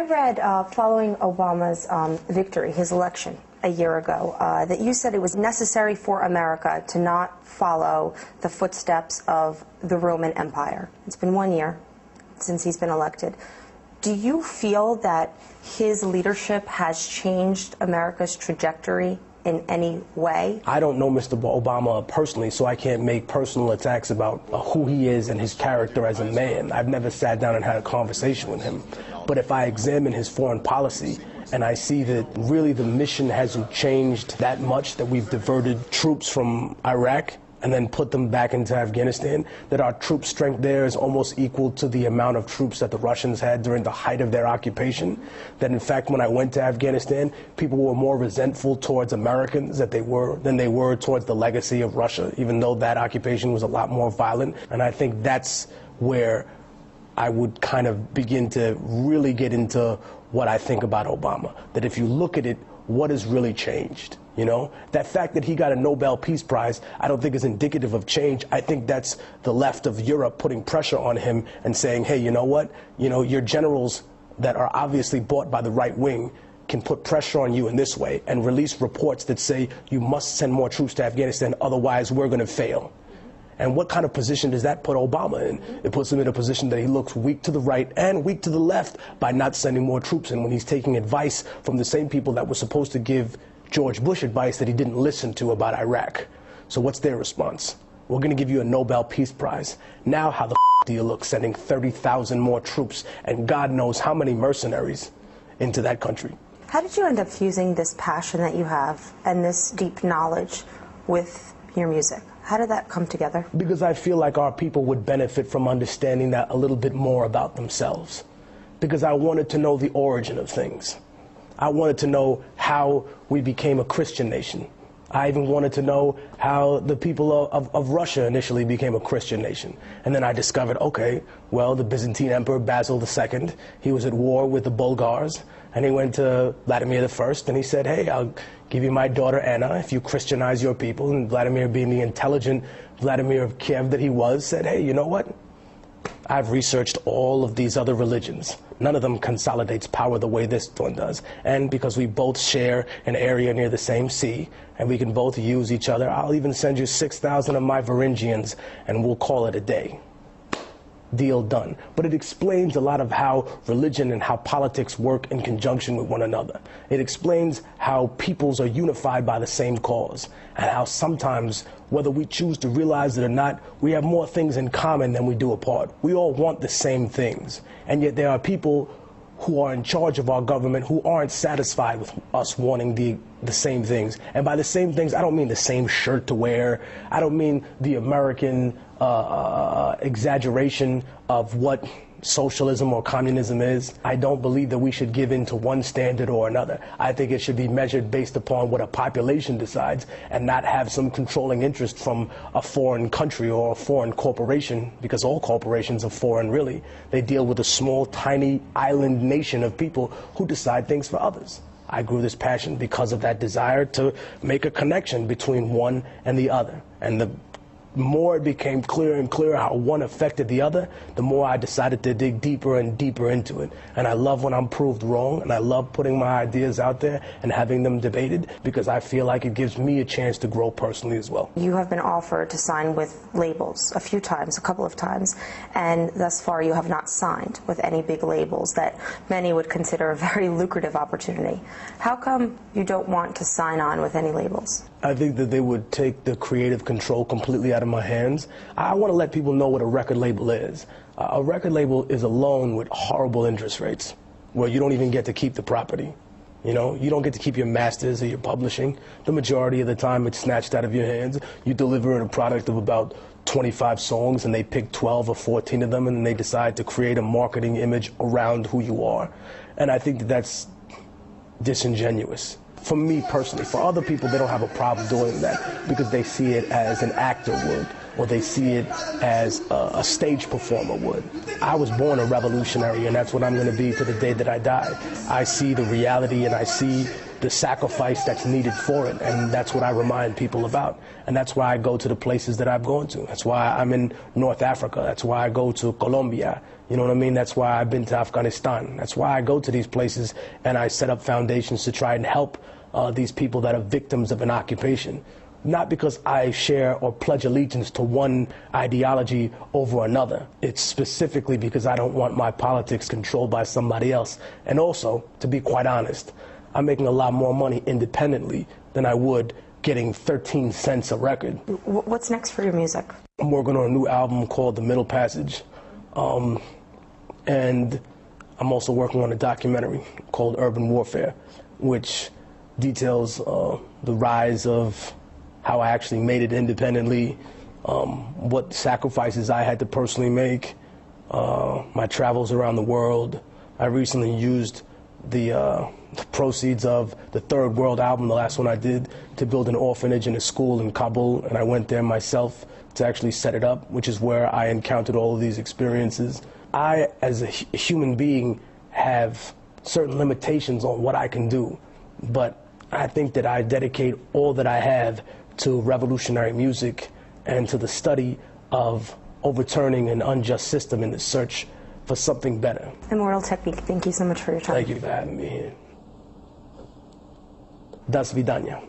I read following Obama's victory, his election a year ago, that you said it was necessary for America to not follow the footsteps of the Roman Empire. It's been 1 year since he's been elected. Do you feel that his leadership has changed America's trajectory in any way? I don't know Mr. Obama personally, so I can't make personal attacks about who he is and his character as a man. I've never sat down and had a conversation with him. But if I examine his foreign policy and I see that really the mission hasn't changed that much, that we've diverted troops from Iraq and then put them back into Afghanistan, that our troop strength there is almost equal to the amount of troops that the Russians had during the height of their occupation, that in fact when I went to Afghanistan, people were more resentful towards Americans than they were towards the legacy of Russia, even though that occupation was a lot more violent. And I think that's where I would kind of begin to really get into what I think about Obama, that if you look at it, what has really changed? You know, that fact that he got a Nobel Peace Prize, I don't think is indicative of change. I think that's the left of Europe putting pressure on him and saying, hey, you know what? You know, your generals that are obviously bought by the right wing can put pressure on you in this way and release reports that say you must send more troops to Afghanistan, otherwise we're going to fail. And what kind of position does that put Obama in? It puts him in a position that he looks weak to the right and weak to the left by not sending more troops in when he's taking advice from the same people that were supposed to give George Bush advice that he didn't listen to about Iraq. So what's their response? We're going to give you a Nobel Peace Prize. Now how the do you look sending 30,000 more troops and God knows how many mercenaries into that country? How did you end up fusing this passion that you have and this deep knowledge with your music? How did that come together? Because I feel like our people would benefit from understanding that a little bit more about themselves. Because I wanted to know the origin of things. I wanted to know how we became a Christian nation. I even wanted to know how the people of Russia initially became a Christian nation. And then I discovered, okay, well, the Byzantine Emperor Basil II, he was at war with the Bulgars, and he went to Vladimir I, and he said, hey, I'll give you my daughter Anna if you Christianize your people. And Vladimir, being the intelligent Vladimir of Kiev that he was, said, hey, you know what? I've researched all of these other religions. None of them consolidates power the way this one does. And because we both share an area near the same sea, and we can both use each other, I'll even send you 6,000 of my Varangians, and we'll call it a day. Deal done. But it explains a lot of how religion and how politics work in conjunction with one another. It explains how peoples are unified by the same cause, and how sometimes, whether we choose to realize it or not, we have more things in common than we do apart. We all want the same things, and yet there are people who are in charge of our government who aren't satisfied with us wanting the same things. And by the same things, I don't mean the same shirt to wear. I don't mean the American exaggeration of what socialism or communism is. I don't believe that we should give in to one standard or another. I think it should be measured based upon what a population decides and not have some controlling interest from a foreign country or a foreign corporation, because all corporations are foreign, really. They deal with a small, tiny island nation of people who decide things for others. I grew this passion because of that desire to make a connection between one and the other. And the more it became clearer and clearer how one affected the other, the more I decided to dig deeper and deeper into it. And I love when I'm proved wrong, and I love putting my ideas out there and having them debated, because I feel like it gives me a chance to grow personally as well. You have been offered to sign with labels a few times, a couple of times, and thus far you have not signed with any big labels that many would consider a very lucrative opportunity. How come you don't want to sign on with any labels? I think that they would take the creative control completely out of my hands. I want to let people know what a record label is. A record label is a loan with horrible interest rates, where you don't even get to keep the property. You know, you don't get to keep your masters or your publishing. The majority of the time it's snatched out of your hands. You deliver a product of about 25 songs and they pick 12 or 14 of them, and then they decide to create a marketing image around who you are. And I think that that's disingenuous. For me personally. For other people, they don't have a problem doing that because they see it as an actor would, or they see it as a stage performer would. I was born a revolutionary, and that's what I'm going to be to the day that I die. I see the reality, and I see the sacrifice that's needed for it, and that's what I remind people about. And that's why I go to the places that I've gone to. That's why I'm in North Africa. That's why I go to Colombia. You know what I mean? That's why I've been to Afghanistan. That's why I go to these places and I set up foundations to try and help these people that are victims of an occupation. Not because I share or pledge allegiance to one ideology over another. It's specifically because I don't want my politics controlled by somebody else. And also, to be quite honest, I'm making a lot more money independently than I would getting 13 cents a record. What's next for your music? I'm working on a new album called The Middle Passage. And I'm also working on a documentary called Urban Warfare, which details the rise of how I actually made it independently, what sacrifices I had to personally make, my travels around the world. I recently used the proceeds of the Third World album, the last one I did, to build an orphanage and a school in Kabul, and I went there myself to actually set it up, which is where I encountered all of these experiences. I, as a human being, have certain limitations on what I can do, but I think that I dedicate all that I have to revolutionary music and to the study of overturning an unjust system in the search for something better. Immortal Technique, thank you so much for your time. Thank you for having me here. До свидания.